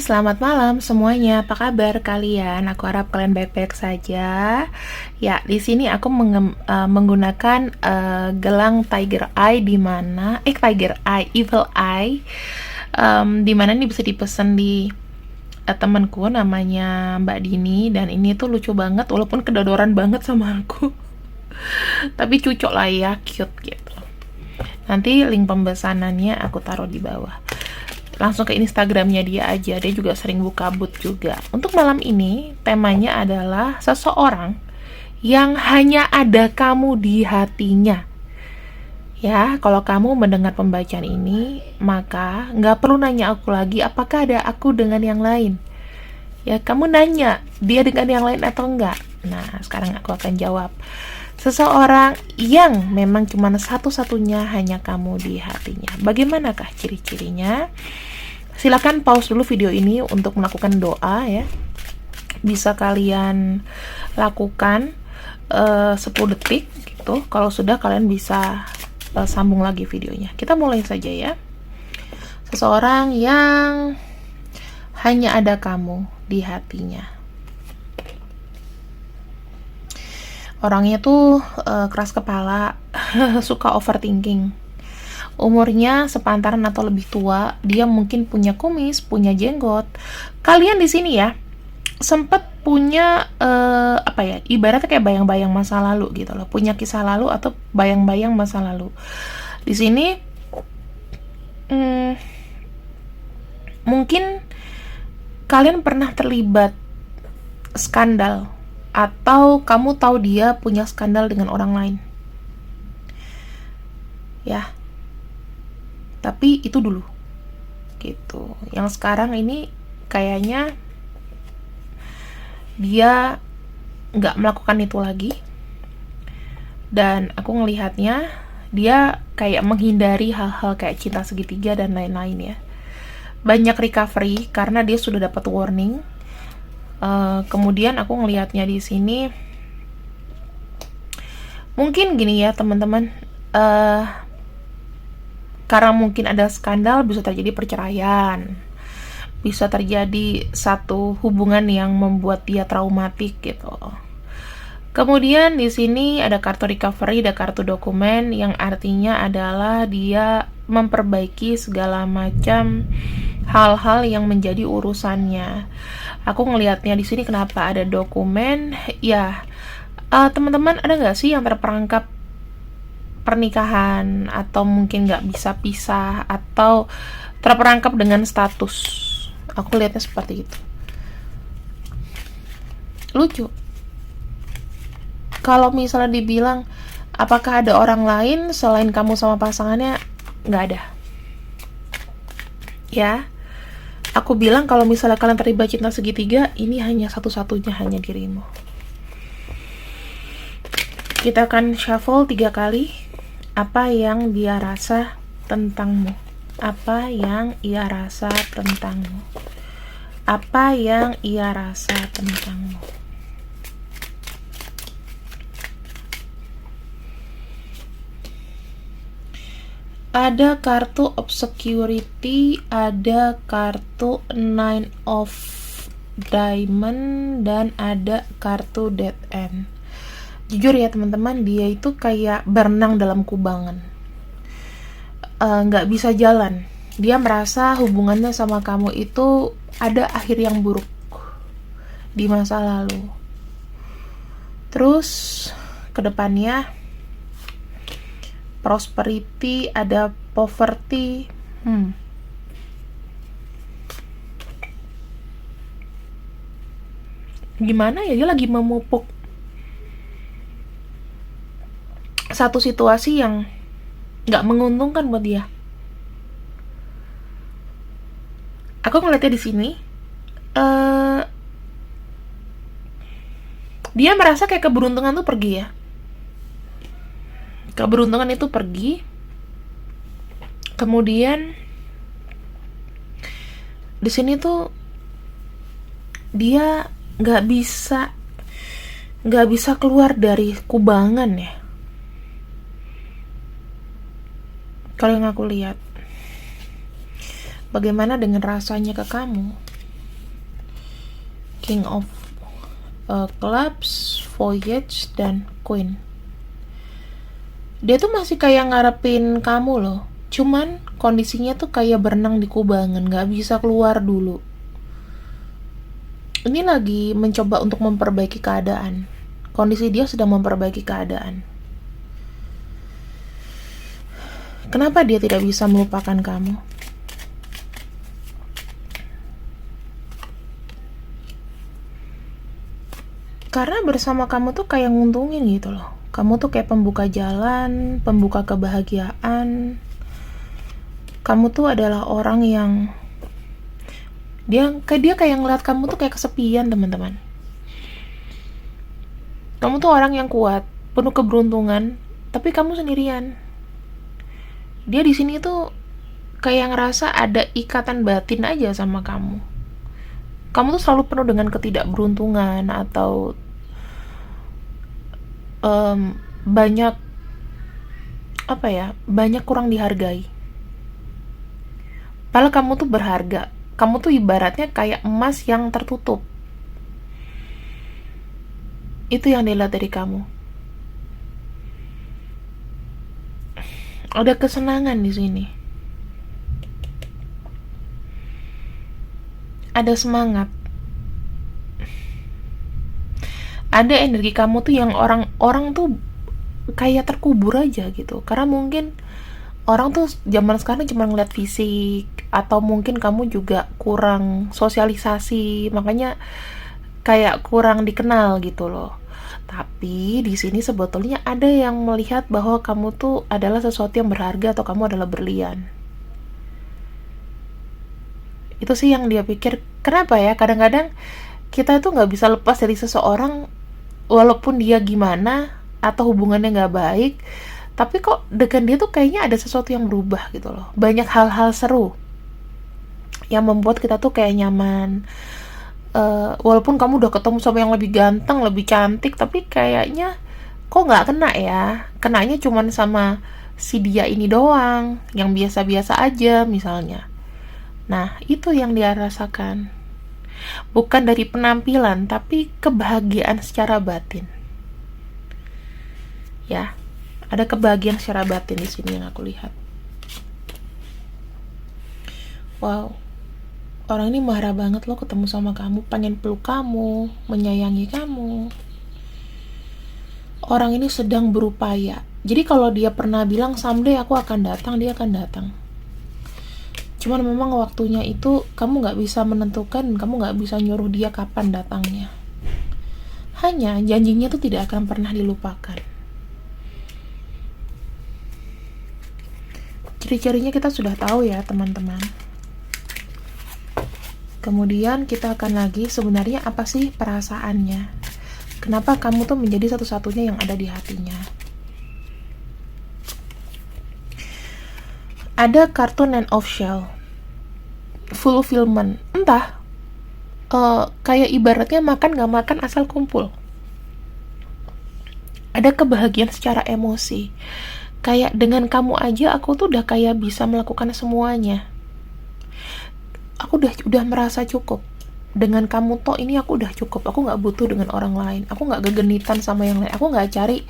selamat malam semuanya. Apa kabar kalian? Aku harap kalian baik-baik saja. Ya, di sini aku menggunakan gelang Tiger Eye di mana Tiger Eye, Evil Eye. Di mana ini bisa dipesan di temanku namanya Mbak Dini, dan ini tuh lucu banget walaupun kedodoran banget sama aku. Tapi cucok lah ya, cute gitu. Nanti link pemesanannya aku taruh di bawah. Langsung ke Instagramnya dia aja, dia juga sering buka booth juga. Untuk malam ini temanya adalah seseorang yang hanya ada kamu di hatinya. Ya, kalau kamu mendengar pembacaan ini, maka nggak perlu nanya aku lagi apakah ada aku dengan yang lain. Ya, kamu nanya dia dengan yang lain atau enggak. Nah, sekarang aku akan jawab. Seseorang yang memang cuma satu-satunya hanya kamu di hatinya. Bagaimanakah ciri-cirinya? Silakan pause dulu video ini untuk melakukan doa ya. Bisa kalian lakukan 10 detik gitu. Kalau sudah kalian bisa sambung lagi videonya. Kita mulai saja ya. Seseorang yang hanya ada kamu di hatinya. Orangnya tuh keras kepala, suka overthinking. Umurnya sepantaran atau lebih tua, dia mungkin punya kumis, punya jenggot. Kalian di sini ya, sempat punya ibaratnya kayak bayang-bayang masa lalu gitu loh, punya kisah lalu atau bayang-bayang masa lalu. Di sini mungkin kalian pernah terlibat skandal, atau kamu tahu dia punya skandal dengan orang lain. Ya. Tapi itu dulu. Gitu. Yang sekarang ini kayaknya dia nggak melakukan itu lagi. Dan aku ngelihatnya dia kayak menghindari hal-hal kayak cinta segitiga dan lain-lain ya. Banyak recovery karena dia sudah dapat warning. Kemudian aku ngelihatnya di sini mungkin gini ya teman-teman, karena mungkin ada skandal, bisa terjadi perceraian, bisa terjadi satu hubungan yang membuat dia traumatik gitu. Kemudian di sini ada kartu recovery, ada kartu dokumen yang artinya adalah dia memperbaiki segala macam hal-hal yang menjadi urusannya. Aku ngelihatnya di sini kenapa ada dokumen ya. Teman-teman ada nggak sih yang terperangkap pernikahan, atau mungkin nggak bisa pisah, atau terperangkap dengan status? Aku lihatnya seperti itu. Lucu. Kalau misalnya dibilang apakah ada orang lain selain kamu sama pasangannya, nggak ada. Ya, aku bilang kalau misalnya kalian terlibat cinta segitiga, ini hanya satu-satunya, hanya dirimu. Kita akan shuffle 3 kali. Apa yang dia rasa tentangmu? Apa yang ia rasa tentangmu? Apa yang ia rasa tentangmu? Ada kartu obscurity, ada kartu 9 of diamond, dan ada kartu dead end. Jujur ya teman-teman, dia itu kayak berenang dalam kubangan, nggak bisa jalan. Dia merasa hubungannya sama kamu itu ada akhir yang buruk di masa lalu. Terus kedepannya prosperity, ada poverty. Gimana ya, dia lagi memupuk satu situasi yang nggak menguntungkan buat dia. Aku ngeliatnya di sini, dia merasa kayak keberuntungan tuh pergi ya. Keberuntungan itu pergi. Kemudian di sini tuh dia nggak bisa keluar dari kubangan ya. Kalau yang aku lihat, bagaimana dengan rasanya ke kamu? King of Clubs, Voyage, dan Queen. Dia tuh masih kayak ngarepin kamu loh. Cuman kondisinya tuh kayak berenang di kubangan, gak bisa keluar dulu. Ini lagi mencoba untuk memperbaiki keadaan. Kondisi dia sedang memperbaiki keadaan. Kenapa dia tidak bisa melupakan kamu? Karena bersama kamu tuh kayak nguntungin gitu loh. Kamu tuh kayak pembuka jalan, pembuka kebahagiaan. Kamu tuh adalah orang yang dia kayak ngeliat kamu tuh kayak kesepian, teman-teman. Kamu tuh orang yang kuat, penuh keberuntungan, tapi kamu sendirian. Dia di sini tuh kayak ngerasa ada ikatan batin aja sama kamu. Kamu tuh selalu penuh dengan ketidakberuntungan atau banyak banyak kurang dihargai. Padahal kamu tuh berharga. Kamu tuh ibaratnya kayak emas yang tertutup. Itu yang dilihat dari kamu. Ada kesenangan di sini. Ada semangat. Ada energi kamu tuh yang orang tuh kayak terkubur aja gitu. Karena mungkin orang tuh zaman sekarang cuma ngeliat fisik, atau mungkin kamu juga kurang sosialisasi, makanya kayak kurang dikenal gitu loh. Tapi di sini sebetulnya ada yang melihat bahwa kamu tuh adalah sesuatu yang berharga, atau kamu adalah berlian. Itu sih yang dia pikir. Kenapa ya? Kadang-kadang kita tuh nggak bisa lepas dari seseorang, walaupun dia gimana atau hubungannya nggak baik, tapi kok dengan dia tuh kayaknya ada sesuatu yang berubah gitu loh. Banyak hal-hal seru yang membuat kita tuh kayak nyaman. Walaupun kamu udah ketemu sama yang lebih ganteng, lebih cantik, tapi kayaknya kok nggak kena ya. Kenanya cuman sama si dia ini doang, yang biasa-biasa aja misalnya. Nah, itu yang dia rasakan. Bukan dari penampilan, tapi kebahagiaan secara batin. Ya, ada kebahagiaan secara batin di sini yang aku lihat. Wow, orang ini marah banget loh ketemu sama kamu, pengen peluk kamu, menyayangi kamu. Orang ini sedang berupaya. Jadi kalau dia pernah bilang someday aku akan datang, dia akan datang. Cuman memang waktunya itu kamu gak bisa menentukan, kamu gak bisa nyuruh dia kapan datangnya. Hanya janjinya tuh tidak akan pernah dilupakan. Ciri-cirinya kita sudah tahu ya teman-teman. Kemudian kita akan lagi sebenarnya apa sih perasaannya. Kenapa kamu tuh menjadi satu-satunya yang ada di hatinya. Ada kartu Nine of Shell, fulfillment. Entah, kayak ibaratnya makan gak makan asal kumpul. Ada kebahagiaan secara emosi. Kayak dengan kamu aja aku tuh udah kayak bisa melakukan semuanya. Aku udah merasa cukup. Dengan kamu toh ini aku udah cukup. Aku gak butuh dengan orang lain. Aku gak gegenitan sama yang lain. Aku gak cari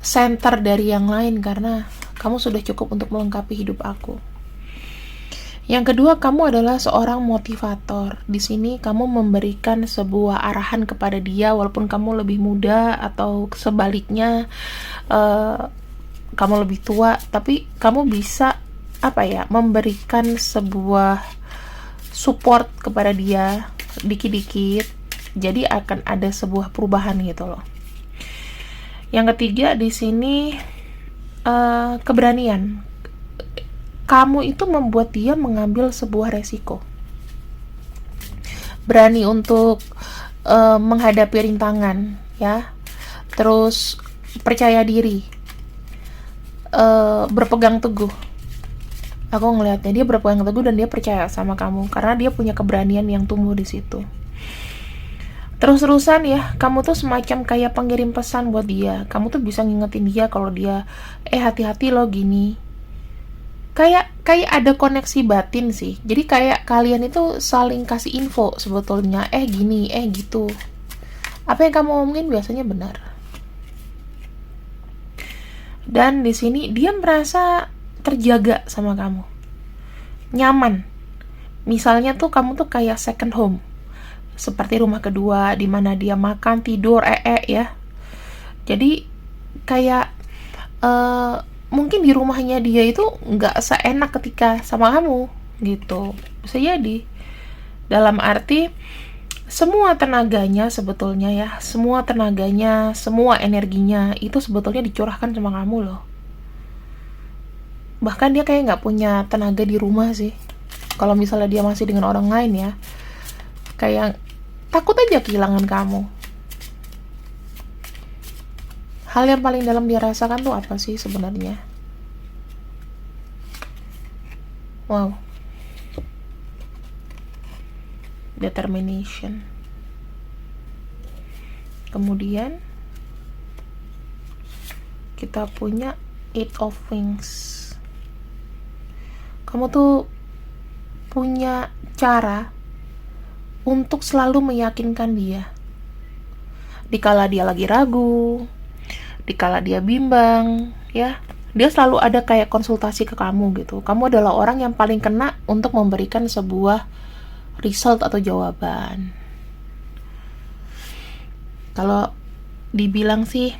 center dari yang lain, karena kamu sudah cukup untuk melengkapi hidup aku. Yang kedua, kamu adalah seorang motivator. Di sini kamu memberikan sebuah arahan kepada dia, walaupun kamu lebih muda atau sebaliknya, kamu lebih tua, tapi kamu bisa memberikan sebuah support kepada dia dikit-dikit. Jadi akan ada sebuah perubahan gitu loh. Yang ketiga di sini keberanian. Kamu itu membuat dia mengambil sebuah resiko. Berani untuk menghadapi rintangan, ya. Terus percaya diri, berpegang teguh. Aku ngelihatnya dia berpegang teguh dan dia percaya sama kamu karena dia punya keberanian yang tumbuh di situ. Terus-terusan ya, kamu tuh semacam kayak pengirim pesan buat dia. Kamu tuh bisa ngingetin dia kalau dia hati-hati loh gini. kayak ada koneksi batin sih. Jadi kayak kalian itu saling kasih info sebetulnya, gini, gitu. Apa yang kamu omongin biasanya benar. Dan di sini dia merasa terjaga sama kamu, nyaman. Misalnya tuh kamu tuh kayak second home, seperti rumah kedua di mana dia makan, tidur, ya. Jadi kayak mungkin di rumahnya dia itu nggak seenak ketika sama kamu gitu. Bisa jadi dalam arti semua tenaganya sebetulnya ya, semua tenaganya, semua energinya itu sebetulnya dicurahkan sama kamu loh. Bahkan dia kayak nggak punya tenaga di rumah sih. Kalau misalnya dia masih dengan orang lain ya, kayak takut aja kehilangan kamu. Hal yang paling dalam dia rasakan tuh apa sih sebenarnya? Wow. Determination. Kemudian kita punya Eight of Wings. Kamu tuh punya cara untuk selalu meyakinkan dia. Dikala dia lagi ragu, dikala dia bimbang, ya, dia selalu ada kayak konsultasi ke kamu gitu. Kamu adalah orang yang paling kena untuk memberikan sebuah result atau jawaban. Kalau dibilang sih,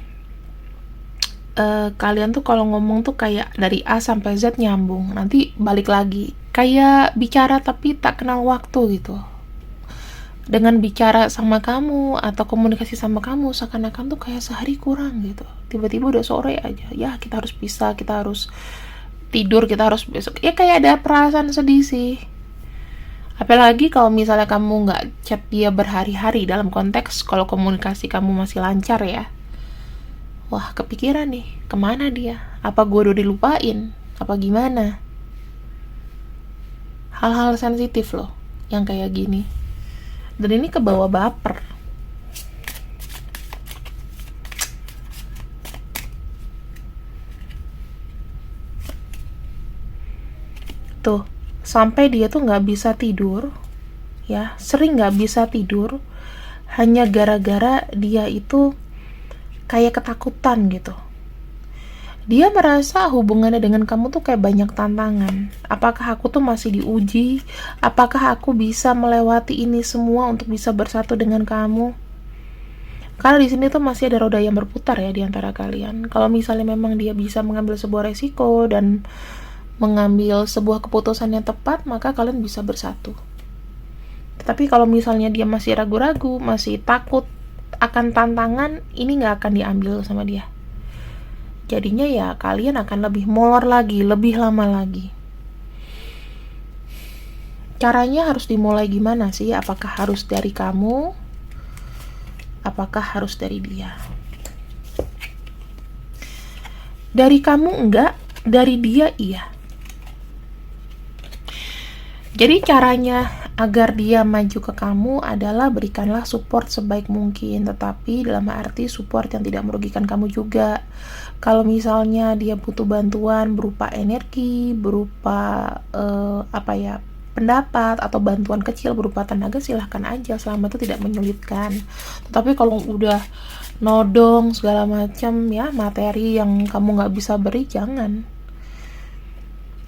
kalian tuh kalau ngomong tuh kayak dari A sampai Z nyambung, nanti balik lagi. Kayak bicara tapi tak kenal waktu gitu. Dengan bicara sama kamu atau komunikasi sama kamu seakan-akan tuh kayak sehari kurang gitu. Tiba-tiba udah sore aja, ya kita harus pisah, kita harus tidur, kita harus besok. Ya kayak ada perasaan sedih sih. Apalagi kalau misalnya kamu nggak chat dia berhari-hari, dalam konteks kalau komunikasi kamu masih lancar ya. Wah, kepikiran nih, kemana dia? Apa gue udah dilupain? Apa gimana? Hal-hal sensitif loh yang kayak gini. Dan ini kebawa baper. Tuh, sampai dia tuh nggak bisa tidur, ya, sering nggak bisa tidur, hanya gara-gara dia itu kayak ketakutan gitu. Dia merasa hubungannya dengan kamu tuh kayak banyak tantangan. Apakah aku tuh masih diuji? Apakah aku bisa melewati ini semua untuk bisa bersatu dengan kamu? Karena di sini tuh masih ada roda yang berputar ya di antara kalian. Kalau misalnya memang dia bisa mengambil sebuah resiko dan mengambil sebuah keputusan yang tepat, maka kalian bisa bersatu. Tetapi kalau misalnya dia masih ragu-ragu, masih takut akan tantangan, ini nggak akan diambil sama dia. Jadinya ya kalian akan lebih molor lagi, lebih lama lagi. Caranya harus dimulai gimana sih? Apakah harus dari kamu? Apakah harus dari dia? Dari kamu enggak, dari dia iya. Jadi caranya agar dia maju ke kamu adalah berikanlah support sebaik mungkin, tetapi dalam arti support yang tidak merugikan kamu juga. Kalau misalnya dia butuh bantuan berupa energi, berupa pendapat atau bantuan kecil berupa tenaga, silahkan aja selama itu tidak menyulitkan. Tetapi kalau udah nodong segala macam ya materi yang kamu nggak bisa beri, jangan.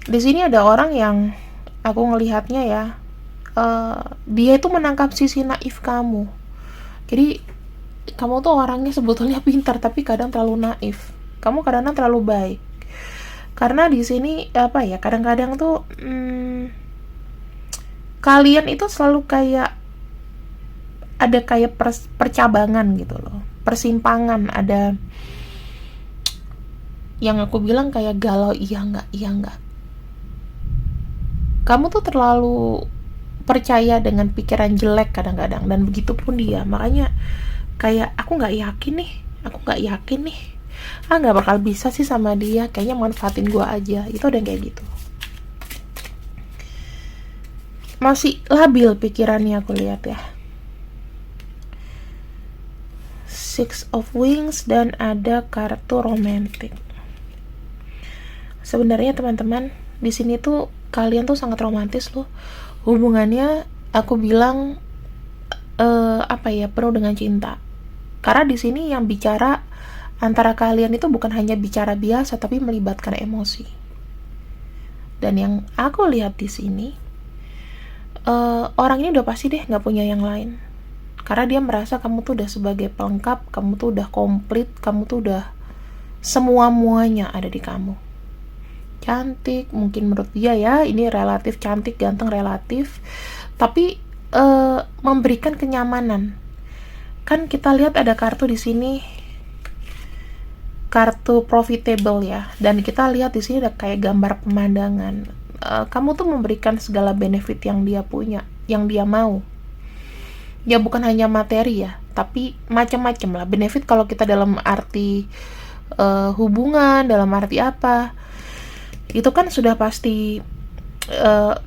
Di sini ada orang yang aku ngelihatnya ya, dia itu menangkap sisi naif kamu. Jadi kamu tuh orangnya sebetulnya pintar tapi kadang terlalu naif. Kamu kadang-kadang terlalu baik. Karena di sini kadang-kadang tuh kalian itu selalu kayak ada kayak percabangan gitu loh, persimpangan, ada yang aku bilang kayak galau, iya enggak. Kamu tuh terlalu percaya dengan pikiran jelek kadang-kadang, dan begitu pun dia. Makanya kayak aku nggak yakin nih, nggak bakal bisa sih sama dia, kayaknya manfaatin gue aja. Itu udah kayak gitu, masih labil pikirannya aku lihat ya. Six of Wings dan ada kartu romantic. Sebenarnya teman-teman, di sini tuh kalian tuh sangat romantis loh. Hubungannya aku bilang penuh dengan cinta. Karena di sini yang bicara antara kalian itu bukan hanya bicara biasa, tapi melibatkan emosi. Dan yang aku lihat di sini, orang ini udah pasti deh nggak punya yang lain. Karena dia merasa kamu tuh udah sebagai pelengkap, kamu tuh udah komplit, kamu tuh udah semua-muanya ada di kamu. Cantik, mungkin menurut dia ya, ini relatif, cantik, ganteng relatif, tapi memberikan kenyamanan. Kan kita lihat ada kartu di sini, kartu profitable ya, dan kita lihat di sini ada kayak gambar pemandangan. Kamu tuh memberikan segala benefit yang dia punya, yang dia mau. Ya bukan hanya materi ya, tapi macam-macam lah benefit. Kalau kita dalam arti hubungan, dalam arti apa, itu kan sudah pasti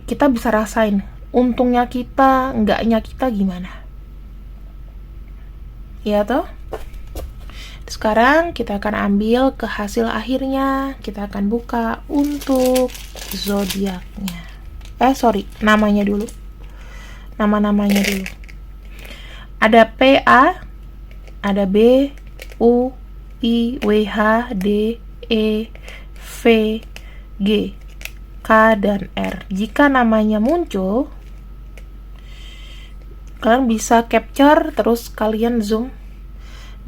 kita bisa rasain untungnya kita, enggaknya kita gimana ya toh. Sekarang kita akan ambil ke hasil akhirnya, kita akan buka untuk zodiaknya. Namanya dulu. Nama-namanya dulu. Ada PA, ada B, U, I, WH, D, E, V, G, K, dan R. Jika namanya muncul, kalian bisa capture terus kalian zoom.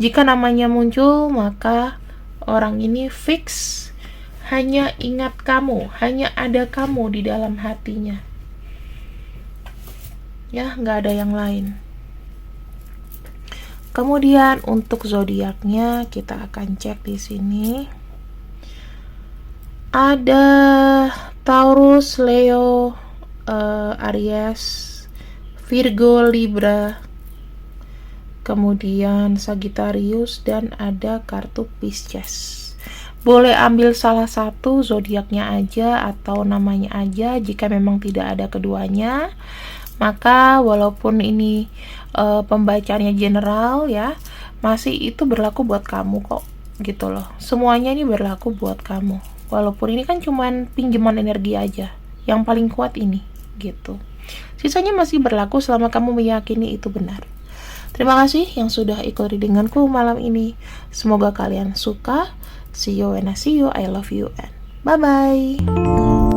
Jika namanya muncul, maka orang ini fix hanya ingat kamu, hanya ada kamu di dalam hatinya. Ya, nggak ada yang lain. Kemudian untuk zodiaknya kita akan cek di sini. Ada Taurus, Leo, Aries, Virgo, Libra, kemudian Sagittarius, dan ada kartu Pisces. Boleh ambil salah satu zodiaknya aja atau namanya aja. Jika memang tidak ada keduanya, maka walaupun ini pembacaannya general ya, masih itu berlaku buat kamu kok, gitu loh. Semuanya ini berlaku buat kamu. Walaupun ini kan cuman pinjaman energi aja, yang paling kuat ini, gitu. Sisanya masih berlaku selama kamu meyakini itu benar. Terima kasih yang sudah ikut readinganku malam ini. Semoga kalian suka. See you when I see you. I love you and bye-bye.